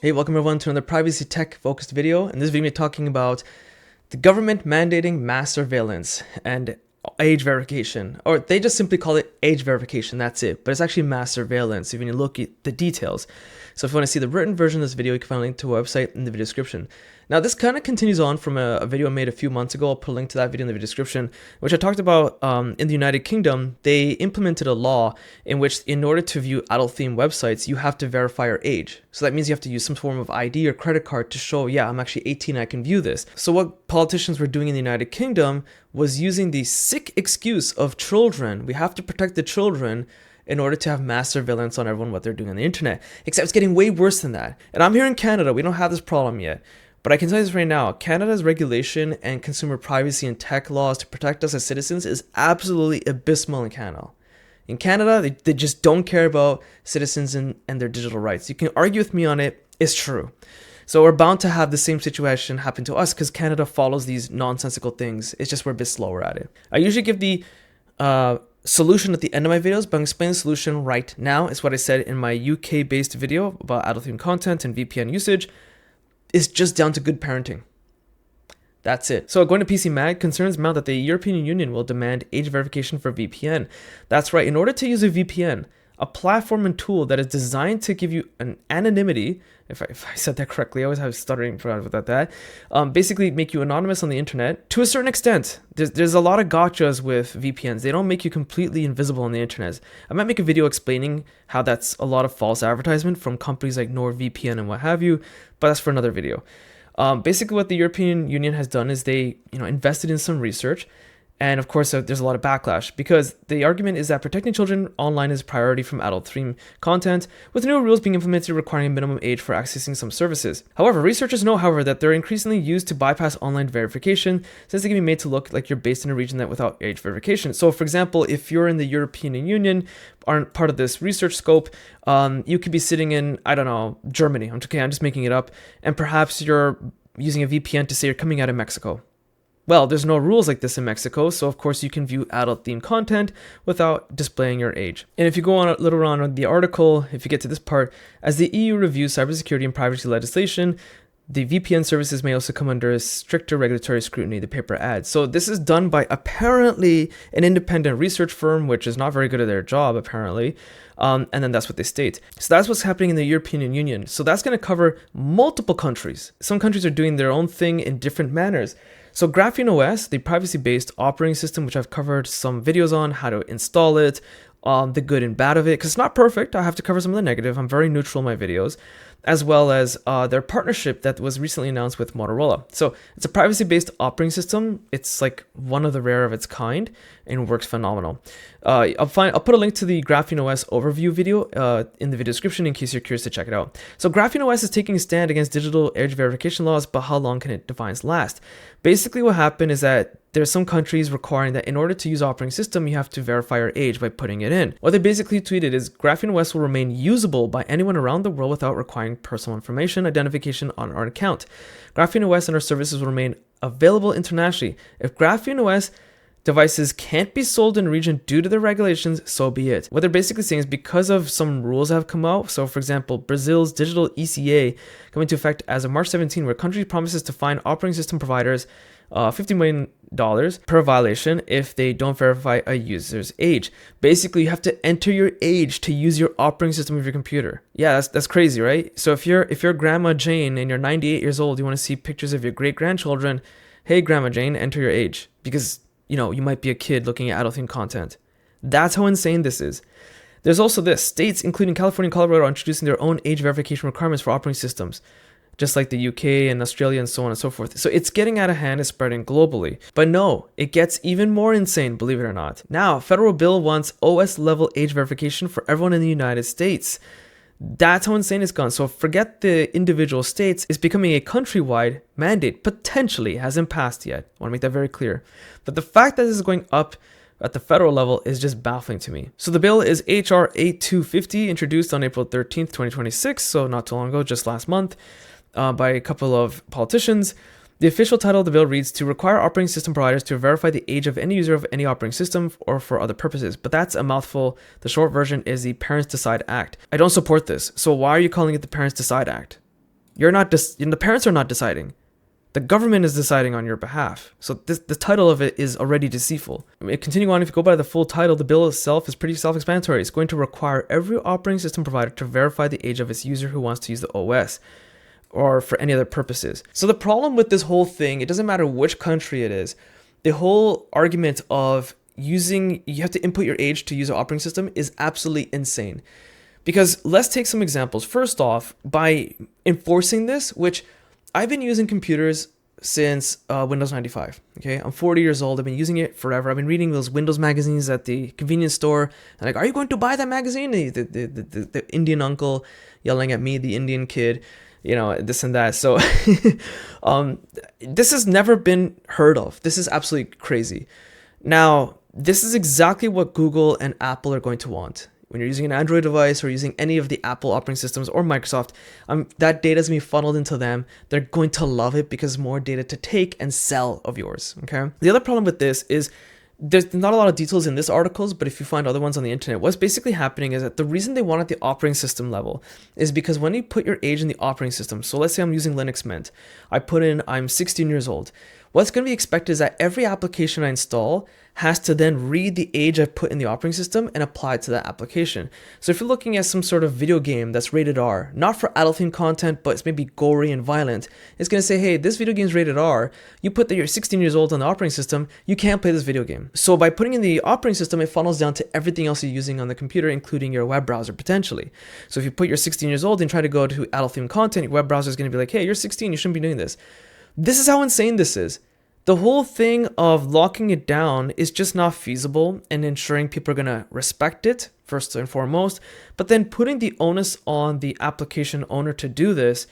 Hey, welcome everyone to another privacy tech focused video. In this video, we're talking about the government mandating mass surveillance and age verification, or they just simply call it age verification, that's it. But it's actually mass surveillance if you look at the details. So if you want to see the written version of this video, you can find a link to a website in the video description. Now, this kind of continues on from a video I made a few months ago. I'll put a link to that video in the video description, which I talked about in the United Kingdom. They implemented a law in which in order to view adult-themed websites, you have to verify your age. So that means you have to use some form of ID or credit card to show, yeah, I'm actually 18, I can view this. So what politicians were doing in the United Kingdom was using the sick excuse of children. We have to protect the children in order to have mass surveillance on everyone, what they're doing on the internet. Except it's getting way worse than that. And I'm here in Canada, we don't have this problem yet. But I can tell you this right now, Canada's regulation and consumer privacy and tech laws to protect us as citizens is absolutely abysmal in Canada. In Canada, they just don't care about citizens and their digital rights. You can argue with me on it, it's true. So we're bound to have the same situation happen to us because Canada follows these nonsensical things. It's just we're a bit slower at it. I usually give the solution at the end of my videos, but I'm explaining the solution right now. It's what I said in my UK-based video about adult-themed content and VPN usage. It's just down to good parenting. That's it. So going to PC Mag, concerns mount that the European Union will demand age verification for VPN. That's right. In order to use a VPN, a platform and tool that is designed to give you an anonymity, if I said that correctly, I always have stuttering about that, basically make you anonymous on the internet to a certain extent. There's a lot of gotchas with VPNs. They don't make you completely invisible on the internet. I might make a video explaining how that's a lot of false advertisement from companies like NordVPN and what have you, but that's for another video. Basically what the European Union has done is they invested in some research. And of course, there's a lot of backlash because the argument is that protecting children online is a priority from adult-themed content, with new rules being implemented requiring a minimum age for accessing some services. However, researchers know, that they're increasingly used to bypass online verification since they can be made to look like you're based in a region that without age verification. So, for example, if you're in the European Union, aren't part of this research scope, you could be sitting in, I don't know, Germany. I'm just making it up, and perhaps you're using a VPN to say you're coming out of Mexico. Well, there's no rules like this in Mexico, so of course you can view adult-themed content without displaying your age. And if you go on a little on the article, if you get to this part, as the EU reviews cybersecurity and privacy legislation, the VPN services may also come under a stricter regulatory scrutiny, the paper adds. So this is done by apparently an independent research firm, which is not very good at their job, apparently. And then that's what they state. So that's what's happening in the European Union. So that's going to cover multiple countries. Some countries are doing their own thing in different manners. So Graphene OS, the privacy-based operating system, which I've covered some videos on, how to install it, the good and bad of it, because it's not perfect. I have to cover some of the negative. I'm very neutral in my videos, as well as their partnership that was recently announced with Motorola. So it's a privacy-based operating system. It's like one of the rare of its kind and works phenomenal. I'll put a link to the Graphene OS overview video in the video description in case you're curious to check it out. So Graphene OS is taking a stand against digital age verification laws, but how long can its defiance last? Basically what happened is that there are some countries requiring that in order to use operating system, you have to verify your age by putting it in. What they basically tweeted is Graphene OS will remain usable by anyone around the world without requiring personal information identification on our account. Graphene OS and our services will remain available internationally. If Graphene OS devices can't be sold in a region due to the regulations, so be it. What they're basically saying is because of some rules that have come out, so for example, Brazil's digital ECA coming into effect as of March 17, where country promises to fine operating system providers $50 million per violation if they don't verify a user's age. Basically, you have to enter your age to use your operating system of your computer. Yeah, that's crazy, right? So if you're Grandma Jane and you're 98 years old, you want to see pictures of your great-grandchildren, hey, Grandma Jane, enter your age. Because, you might be a kid looking at adult-themed content. That's how insane this is. There's also this. States, including California and Colorado, are introducing their own age verification requirements for operating systems, just like the UK and Australia and so on and so forth. So it's getting out of hand, it's spreading globally. But no, it gets even more insane, believe it or not. Now, federal bill wants OS-level age verification for everyone in the United States. That's how insane it's gone. So forget the individual states. It's becoming a countrywide mandate. Potentially hasn't passed yet. I want to make that very clear. But the fact that this is going up at the federal level is just baffling to me. So the bill is HR 8250, introduced on April 13th, 2026. So not too long ago, just last month, by a couple of politicians. The official title of the bill reads, to require operating system providers to verify the age of any user of any operating system or for other purposes. But that's a mouthful. The short version is the Parents Decide Act. I don't support this. So why are you calling it the Parents Decide Act? You're not the parents are not deciding. The government is deciding on your behalf. So the title of it is already deceitful. Continuing on, if you go by the full title, the bill itself is pretty self-explanatory. It's going to require every operating system provider to verify the age of its user who wants to use the OS or for any other purposes. So the problem with this whole thing, it doesn't matter which country it is, the whole argument of you have to input your age to use an operating system is absolutely insane. Because let's take some examples. First off, by enforcing this, which I've been using computers since Windows 95. Okay, I'm 40 years old. I've been using it forever. I've been reading those Windows magazines at the convenience store. And like, are you going to buy that magazine? The Indian uncle yelling at me, the Indian kid, this and that. So this has never been heard of. This is absolutely crazy. Now, this is exactly what Google and Apple are going to want. When you're using an Android device or using any of the Apple operating systems or Microsoft, that data is going to be funneled into them. They're going to love it because more data to take and sell of yours, okay? The other problem with this is there's not a lot of details in this articles, but if you find other ones on the internet, what's basically happening is that the reason they want it at the operating system level is because when you put your age in the operating system, so let's say I'm using Linux Mint, I put in I'm 16 years old. What's going to be expected is that every application I install has to then read the age I've put in the operating system and apply it to that application. So if you're looking at some sort of video game that's rated R, not for adult themed content, but it's maybe gory and violent, it's going to say, hey, this video game is rated R. You put that you're 16 years old on the operating system, you can't play this video game. So by putting in the operating system, it funnels down to everything else you're using on the computer, including your web browser potentially. So if you put you're 16 years old and try to go to adult themed content, your web browser is going to be like, hey, you're 16, you shouldn't be doing this. This is how insane this is. The whole thing of locking it down is just not feasible and ensuring people are going to respect it, first and foremost. But then putting the onus on the application owner to do this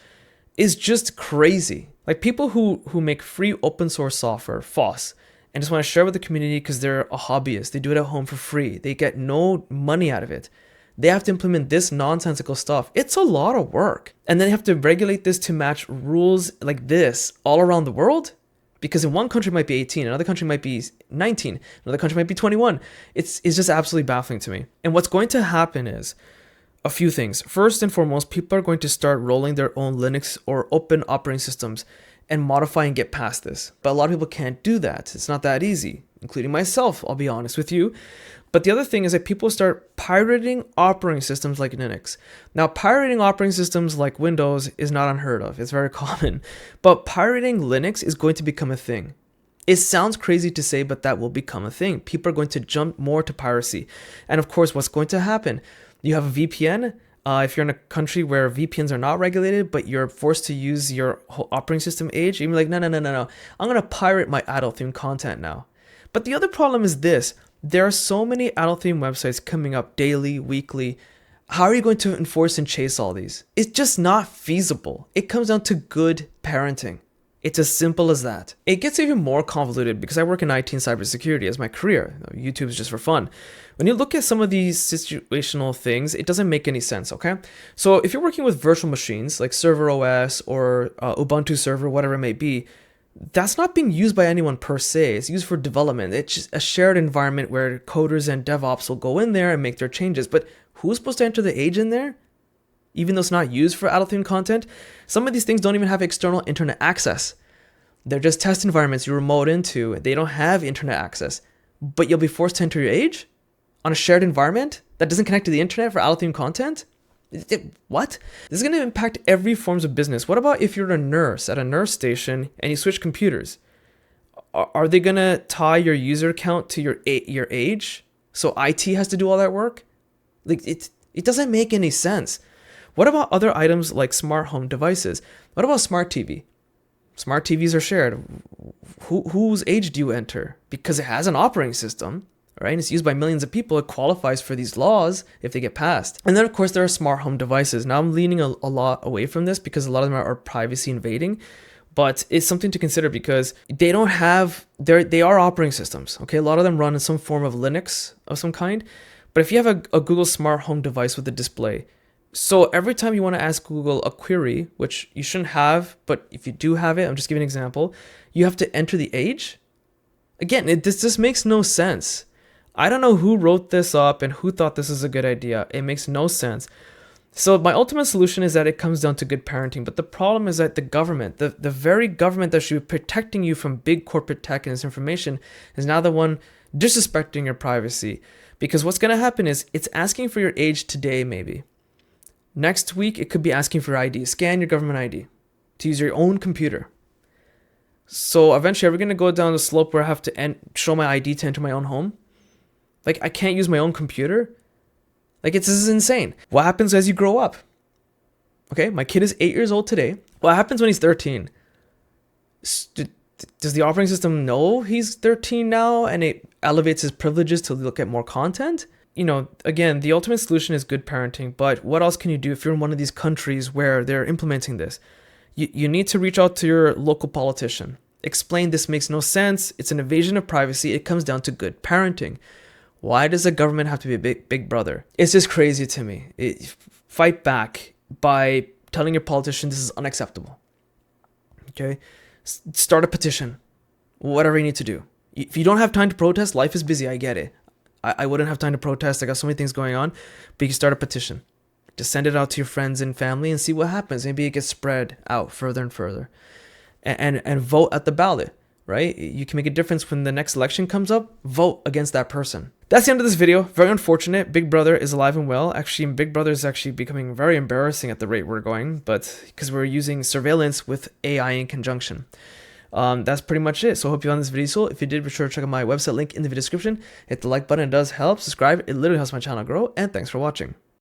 is just crazy. Like people who make free open source software, FOSS, and just want to share with the community because they're a hobbyist. They do it at home for free. They get no money out of it. They have to implement this nonsensical stuff. It's a lot of work. And then they have to regulate this to match rules like this all around the world. Because in one country it might be 18, another country might be 19, another country might be 21. It's just absolutely baffling to me. And what's going to happen is a few things. First and foremost, people are going to start rolling their own Linux or open operating systems and modify and get past this. But a lot of people can't do that. It's not that easy, including myself, I'll be honest with you. But the other thing is that people start pirating operating systems like Linux. Now, pirating operating systems like Windows is not unheard of. It's very common. But pirating Linux is going to become a thing. It sounds crazy to say, but that will become a thing. People are going to jump more to piracy. And of course, what's going to happen? You have a VPN. If you're in a country where VPNs are not regulated, but you're forced to use your whole operating system age, you're like, no. I'm going to pirate my adult themed content now. But the other problem is this. There are so many adult themed websites coming up daily, weekly. How are you going to enforce and chase all these? It's just not feasible. It comes down to good parenting. It's as simple as that. It gets even more convoluted because I work in IT and cybersecurity as my career. YouTube is just for fun. When you look at some of these situational things, it doesn't make any sense, okay? So if you're working with virtual machines like Server OS or Ubuntu Server, whatever it may be, that's not being used by anyone per se. It's used for development. It's just a shared environment where coders and DevOps will go in there and make their changes. But who's supposed to enter the age in there? Even though it's not used for adult themed content, some of these things don't even have external internet access. They're just test environments you remote into. They don't have internet access. But you'll be forced to enter your age on a shared environment that doesn't connect to the internet for adult themed content? What? This is going to impact every forms of business. What about if you're a nurse at a nurse station and you switch computers? Are they going to tie your user count to your age? So IT has to do all that work? Like it doesn't make any sense. What about other items like smart home devices? What about smart TV? Smart TVs are shared. Whose age do you enter? Because it has an operating system. Right? It's used by millions of people. It qualifies for these laws if they get passed. And then, of course, there are smart home devices. Now, I'm leaning a lot away from this because a lot of them are privacy invading. But it's something to consider because they don't have, they are operating systems. Okay, a lot of them run in some form of Linux of some kind. But if you have a Google smart home device with a display, so every time you want to ask Google a query, which you shouldn't have, but if you do have it, I'm just giving an example, you have to enter the age. Again, this just makes no sense. I don't know who wrote this up and who thought this is a good idea. It makes no sense. So my ultimate solution is that it comes down to good parenting. But the problem is that the government, the very government that should be protecting you from big corporate tech and this information, is now the one disrespecting your privacy. Because what's going to happen is it's asking for your age today, maybe. Next week, it could be asking for ID. Scan your government ID to use your own computer. So eventually, are we going to go down the slope where I have to show my ID to enter my own home? Like, I can't use my own computer? Like, this is insane. What happens as you grow up? Okay, my kid is 8 years old today. What happens when he's 13? Does the operating system know he's 13 now and it elevates his privileges to look at more content? You know, again, the ultimate solution is good parenting, but what else can you do if you're in one of these countries where they're implementing this? You need to reach out to your local politician. Explain this makes no sense. It's an invasion of privacy. It comes down to good parenting. Why does the government have to be a big brother? It's just crazy to me. Fight back by telling your politician this is unacceptable. Okay? Start a petition. Whatever you need to do. If you don't have time to protest, life is busy. I get it. I wouldn't have time to protest. I got so many things going on. But you can start a petition. Just send it out to your friends and family and see what happens. Maybe it gets spread out further and further. And vote at the ballot. Right? You can make a difference when the next election comes up. Vote against that person. That's the end of this video. Very unfortunate. Big Brother is alive and well. Actually, Big Brother is actually becoming very embarrassing at the rate we're going, but because we're using surveillance with AI in conjunction. That's pretty much it. So I hope you found this video useful. If you did, be sure to check out my website link in the video description. Hit the like button. It does help. Subscribe. It literally helps my channel grow. And thanks for watching.